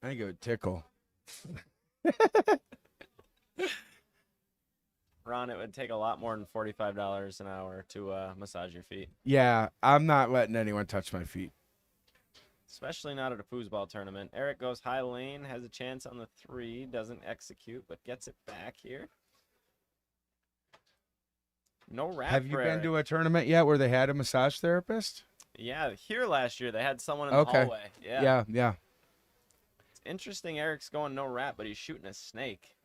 I think it would tickle. Ron, it would take a lot more than $45 an hour to massage your feet, Yeah, I'm not letting anyone touch my feet. especially not at a foosball tournament. Erik goes high lane, has a chance on the 3, doesn't execute, but gets it back here. No wrap Have you for been Erik. to a tournament yet where they had a massage therapist? Yeah, here last year they had someone in the Okay. hallway. Yeah. Yeah. It's interesting Eric's going no wrap, but he's shooting a snake.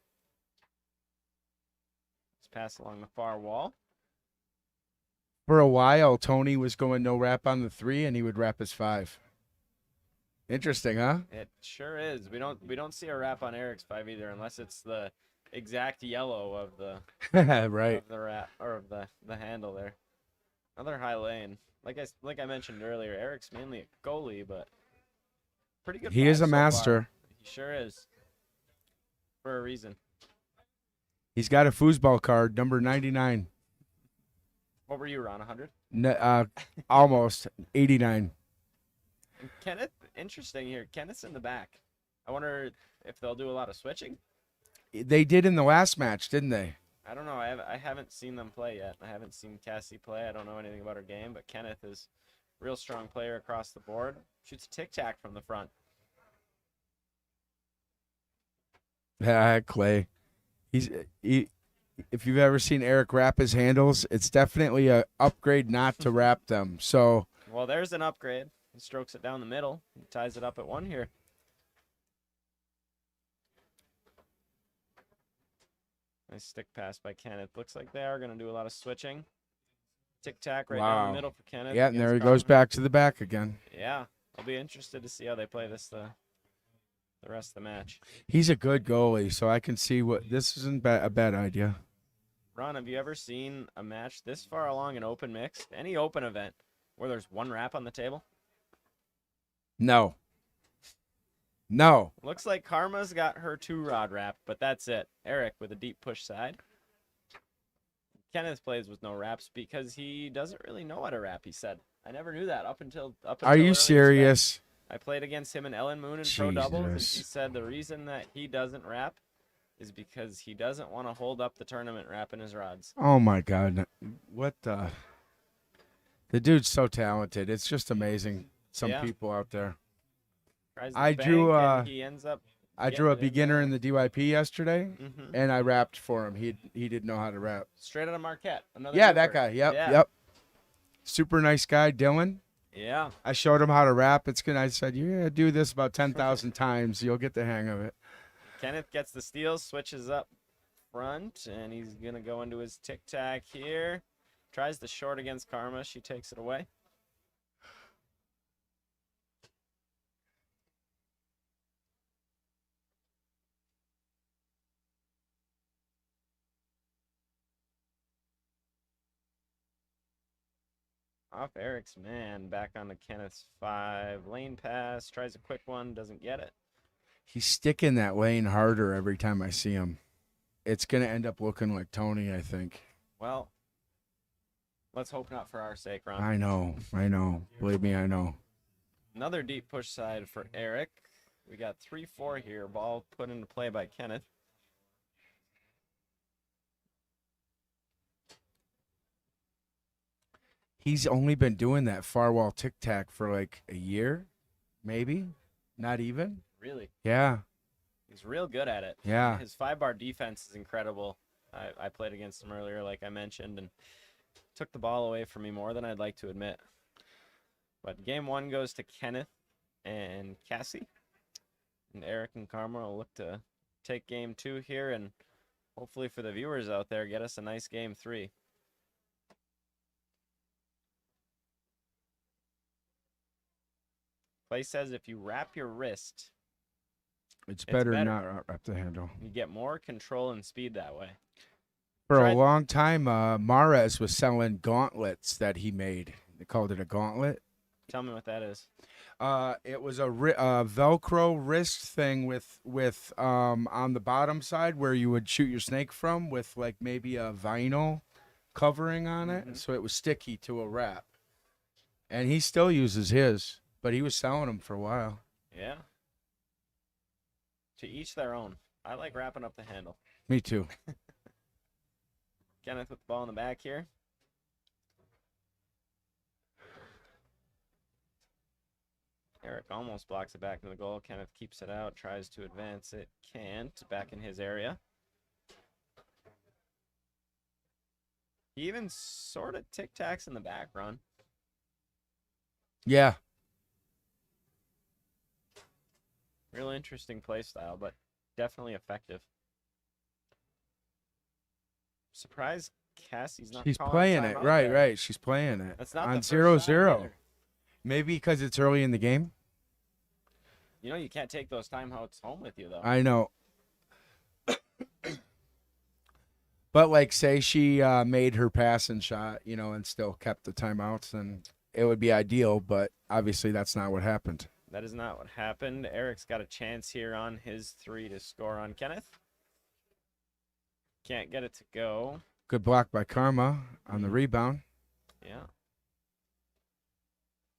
Let's pass along the far wall. For a while, Tony was going no wrap on the 3, and he would wrap his 5. Interesting, huh? It sure is. We don't see a wrap on Eric's 5 either, unless it's the exact yellow of the Right. of the wrap or of the handle there. Another high lane. Like I mentioned earlier, Eric's mainly a goalie, but pretty good. He is ball a so master. far. He sure is. For a reason. He's got a foosball card, number 99. What were you, Ron? 100? Almost 89. And Kenneth, interesting here. Kenneth's in the back. I wonder if they'll do a lot of switching. They did in the last match, didn't they? I don't know. I haven't seen them play yet. I haven't seen Cassy play. I don't know anything about her game, but Kenneth is a real strong player across the board. Shoots a tic-tac from the front. Yeah, Clay. If you've ever seen Erik wrap his handles, it's definitely a upgrade not to wrap them. So Well, there's an upgrade. He strokes it down the middle. He ties it up at 1 here. Nice stick pass by Kenneth. Looks like they are going to do a lot of switching. Tic-tac right down Wow. the middle for Kenneth. yeah, and there he against goes Carma. back to the back again. Yeah, I'll be interested to see how they play this the rest of the match. He's a good goalie, so I can see what this isn't a bad idea. Ron, have you ever seen a match this far along in open mixed, any open event, where there's one wrap on the table? No. Looks like Karma's got her 2-rod wrap, but that's it. Erik with a deep push side. Kenneth plays with no wraps because he doesn't really know how to wrap, he said. I never knew that up until Are you earlier serious? today. I played against him in Ellen Moon in Pro Doubles, and he Jesus. said the reason that he doesn't wrap is because he doesn't want to hold up the tournament wrapping his rods. Oh my God! What the? The dude's so talented. It's just amazing. Some Yeah. people out there. Tries to I drew, bank, and he ends up I getting drew a it in beginner there. in the DYP yesterday, Mhm. and I wrapped for him. He didn't know how to wrap. Straight out of Marquette. Another Yeah, that Cooper. guy. Yep, Yeah. yep. Super nice guy, Dylan. Yeah. I showed him how to wrap. It's good. I said, "You're gonna do this about 10,000 times. You'll get the hang of it." Kenneth gets the steal, switches up front, and he's going to go into his tic-tac here. Tries the short against Karma. She takes it away. Off Eric's man, back onto Kenneth's 5. Lane pass, tries a quick one, doesn't get it. He's sticking that lane harder every time I see him. It's gonna end up looking like Tony, I think. Well, let's hope not for our sake, Ron. I know. Believe me, I know. Another deep push side for Erik. We got 3-4 here. Ball put into play by Kenneth. He's only been doing that far wall tic tac for like a year, maybe, not even. Really? Yeah, He's real good at it. yeah. His 5-bar defense is incredible. I played against him earlier, like I mentioned, and took the ball away from me more than I'd like to admit. But game 1 goes to Kenneth and Cassy. And Erik and Carma will look to take game 2 here and hopefully for the viewers out there, get us a nice game 3. Clay says if you wrap your wrist, It's better better. not wrap the handle. you get more control and speed that way. For a Tried- long time, Mares was selling gauntlets that he made. They called it a gauntlet. Tell me what that is. It was a Velcro wrist thing with on the bottom side where you would shoot your snake from, with like maybe a vinyl covering on it, so it was sticky to a wrap. And he still uses his, but he was selling them for a while. Yeah. To each their own. I like wrapping up the handle. Me too. Kenneth with the ball in the back here. Erik almost blocks it back into the goal. Kenneth keeps it out, tries to advance it. Can't. Back in his area. He even sort of tic-tacs in the back run. Yeah. Real interesting play style, but definitely effective. Surprised Cassy's not She's calling playing it. timeout Right, there. right. She's playing it. That's not on the first 0-0. time either. Maybe because it's early in the game. You know you can't take those timeouts home with you, though. I know. But, like, say she made her passing shot, and still kept the timeouts, then it would be ideal. But obviously that's not what happened. That is not what happened. Erik's got a chance here on his 3 to score on Kenneth. Can't get it to go. Good block by Carma on the rebound. Yeah.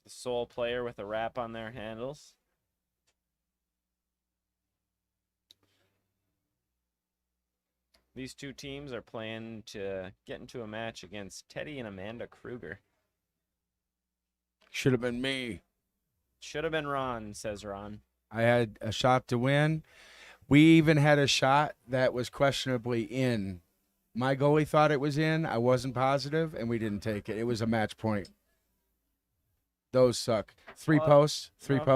The sole player with a wrap on their handles. These two teams are playing to get into a match against Teddy and Amanda Kruger. Should have been me. Should have been Ron, says Ron. I had a shot to win. We even had a shot that was questionably in. My goalie thought it was in. I wasn't positive, and we didn't take it. It was a match point. Those suck. Three posts, If and it's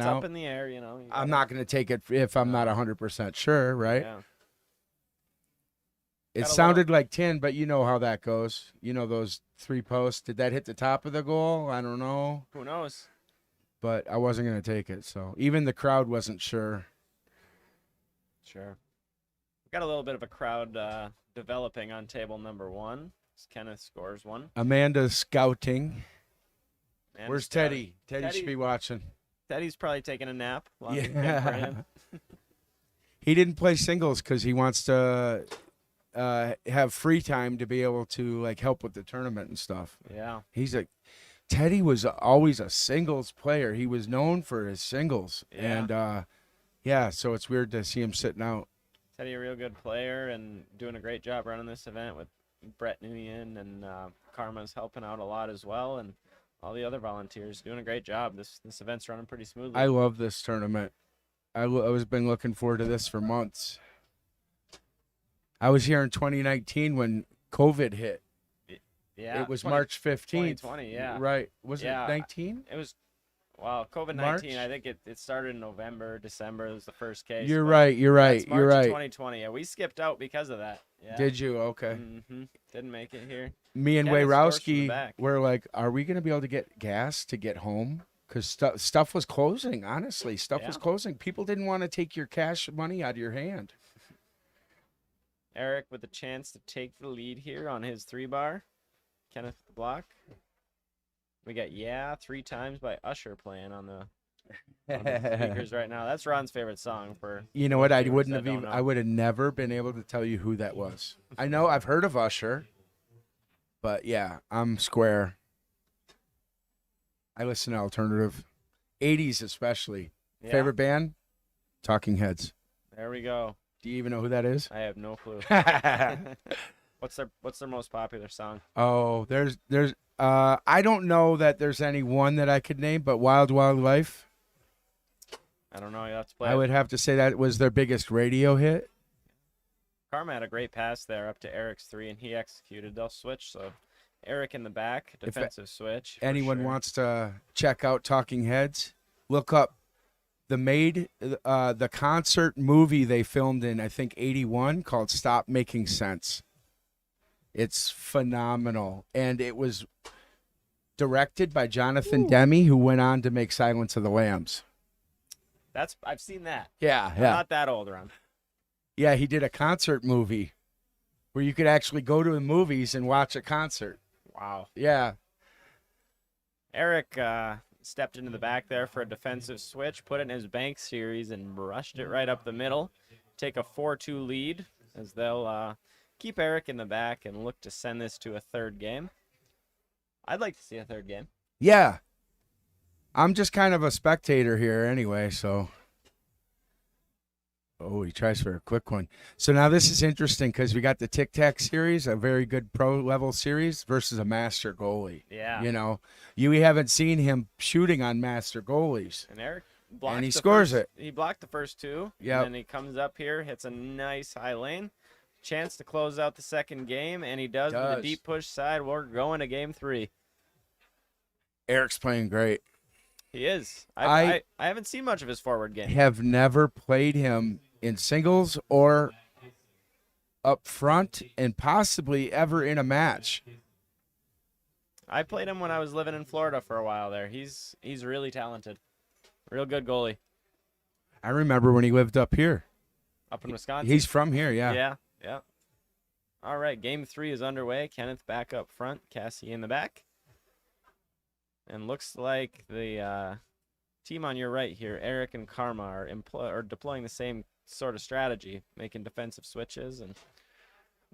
out. up in the air, you I'm gotta- not going to take it if I'm not 100% sure, right? Yeah. It Got a sounded like 10, but you know how that goes. Those 3 posts. Did that hit the top of the goal? I don't know. Who knows? But I wasn't going to take it. So even the crowd wasn't sure. Sure. Got a little bit of a crowd developing on table number 1. As Kenneth scores one. Amanda's scouting. And Where's it's got- Teddy? Teddy should be watching. Teddy's probably taking a nap. While Yeah. He didn't play singles because he wants to have free time to be able to help with the tournament and stuff. Yeah. Teddy was always a singles player. He was known for his singles. Yeah. And so it's weird to see him sitting out. Teddy, a real good player and doing a great job running this event with Brett Nguyen, and Karma's helping out a lot as well, and all the other volunteers doing a great job. This event's running pretty smoothly. I love this tournament. I was been looking forward to this for months. I was here in 2019 when COVID hit. Yeah. It was March 15th. 2020, yeah. Right. Was Yeah. it 19? It was, well, COVID-19, March? I think it started in November, December was the first case. You're but right. You're right. that's March You're of right. 2020. Yeah, we skipped out because of that. Yeah. Did you? Okay. Didn't make it here. Me and Kenneth scores from the Wayrowski back. were like, are we going to be able to get gas to get home? Because stuff was closing, honestly. Stuff was Yeah. closing. People didn't want to take your cash money out of your hand. Erik with a chance to take the lead here on his 3-bar. Kenneth with the block. We got 3 times by Usher playing on the speakers right now. That's Ron's favorite song. For You know what? I viewers wouldn't that have don't even. know. I would have never been able to tell you who that was. I know I've heard of Usher, but yeah, I'm square. I listen to alternative, 80s especially. Yeah, Favorite band? Talking Heads. There we go. Do you even know who that is? I have no clue. What's their most popular song? Oh, there's I don't know that there's any one that I could name, but Wild Wild Life. I don't know. You have to play. I would have to say that was their biggest radio hit. Karma had a great pass there up to Erik's 3, and he executed. They'll switch. So Erik in the back, defensive switch. for Anyone sure. wants to check out Talking Heads, look up the concert movie they filmed in, I think, 81 called Stop Making Sense. It's phenomenal. And it was directed by Jonathan Demme, who went on to make Silence of the Lambs. I've seen that. Yeah, I'm not that old, Ron. Yeah, he did a concert movie where you could actually go to the movies and watch a concert. Wow. Yeah. Erik stepped into the back there for a defensive switch, put it in his bank series, and brushed it right up the middle. Take a 4-2 lead as they'll keep Erik in the back and look to send this to a third game. I'd like to see a third game. Yeah. I'm just kind of a spectator here anyway, so. Oh, he tries for a quick one. So now this is interesting because we got the Tic Tac series, a very good pro level series, versus a master goalie. Yeah. You know, you haven't seen him shooting on master goalies. And Eric blocked And he the scores first, it. He blocked the first two. Yep. And then he comes up here, hits a nice high lane. Chance to close out the second game, and he does with a deep push side. We're going to game 3. Eric's playing great. He is. I haven't seen much of his forward game. Have never played him in singles or up front, and possibly ever in a match. I played him when I was living in Florida for a while there. He's really talented. Real good goalie. I remember when he lived up here. Up in Wisconsin. He's from here, yeah. Yeah. All right, game 3 is underway. Kenneth back up front, Cassy in the back. And looks like the team on your right here, Erik and Carma, are deploying the same sort of strategy, making defensive switches. And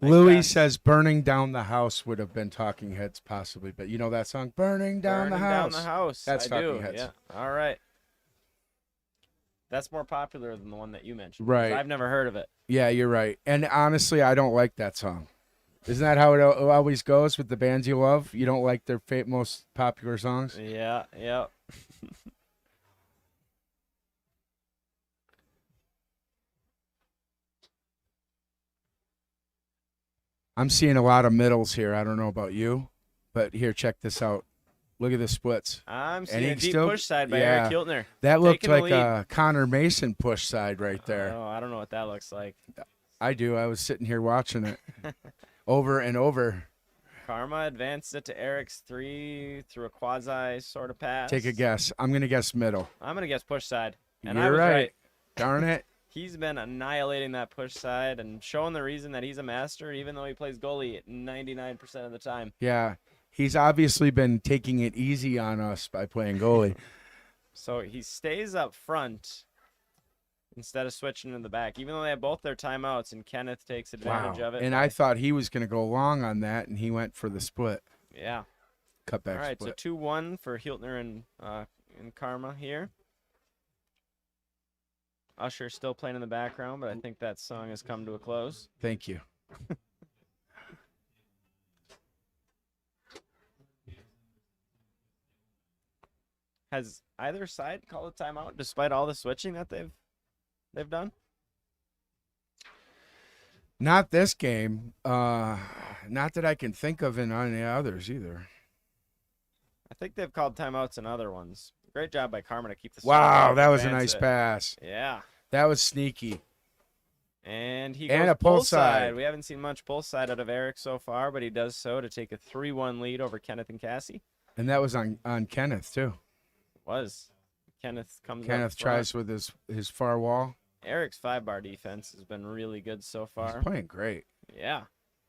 Louis says burning down the house would have been Talking Heads possibly, but you know that song, Burning Down the House. Down the House. That's I Talking do. Heads. Yeah. All right. That's more popular than the one that you mentioned. Right. I've never heard of it. Yeah, you're right. And honestly, I don't like that song. Isn't that how it always goes with the bands you love? You don't like their most popular songs? Yeah. I'm seeing a lot of middles here. I don't know about you, but here, check this out. Look at the splits. I'm seeing a deep push side by Erik Hueltner. That looked Taking the like lead. a Connor Mason push side right there. Oh, I don't know what that looks like. I do. I was sitting here watching it over and over. Carma advanced it to Eric's 3 through a quasi sort of pass. Take a guess. I'm going to guess middle. I'm going to guess push side. And You're I was right. Darn it. He's been annihilating that push side and showing the reason that he's a master, even though he plays goalie 99% of the time. Yeah. He's obviously been taking it easy on us by playing goalie. So he stays up front instead of switching in the back, even though they have both their timeouts, and Kenneth takes advantage of it. And I thought he was going to go long on that, and he went for the split. Yeah. Cutback All right, split. so 2-1 for Hueltner and Carma here. Usher still playing in the background, but I think that song has come to a close. Thank you. Has either side called a timeout despite all the switching that they've done? Not this game. Not that I can think of in any others either. I think they've called timeouts in other ones. Great job by Carma to keep the Wow, that was a advance nice it. pass. Yeah. That was sneaky. And he And goes a pull pull side. side. We haven't seen much pull side out of Erik so far, but he does so to take a 3-1 lead over Kenneth and Cassy. And that was on Kenneth, too. Kenneth comes Kenneth up front. tries with his far wall. Eric's 5-bar defense has been really good so far. He's playing great. Yeah.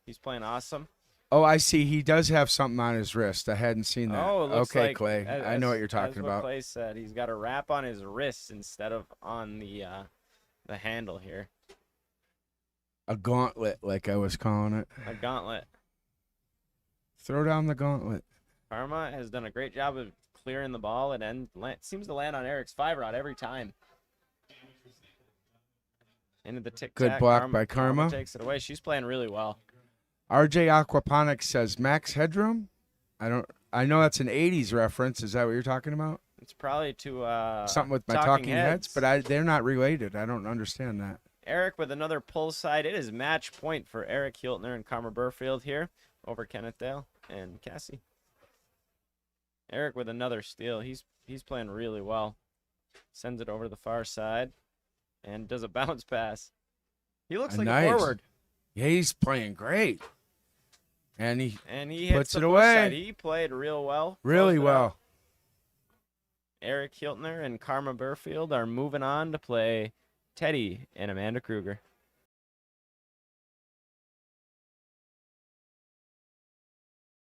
He's playing awesome. Oh, I see. He does have something on his wrist. I hadn't seen that. Oh, it looks okay, like, Clay. I know what you're talking as about. Clay said, he's got a wrap on his wrist instead of on the handle here. A gauntlet, like I was calling it. A gauntlet. Throw down the gauntlet. Carma has done a great job of clearing the ball and seems to land on Eric's 5-rod every time. Into the tic-tac. Good block by Carma. Takes it away. She's playing really well. RJ Aquaponics says max headroom. I know that's an 80s reference. Is that what you're talking about? It's probably to something with my talking heads, but they're not related. I don't understand that. Erik with another pull side. It is match point for Erik Hueltner and Carma Burfield here over Kenneth Dale and Cassy. Erik with another steal. He's playing really well. Sends it over to the far side and does a bounce pass. He looks like a forward. Yeah, he's playing great. And he puts it away. Side. He played real well. Really well. Erik Hueltner and Carma Burfield are moving on to play Teddy and Amanda Kruger.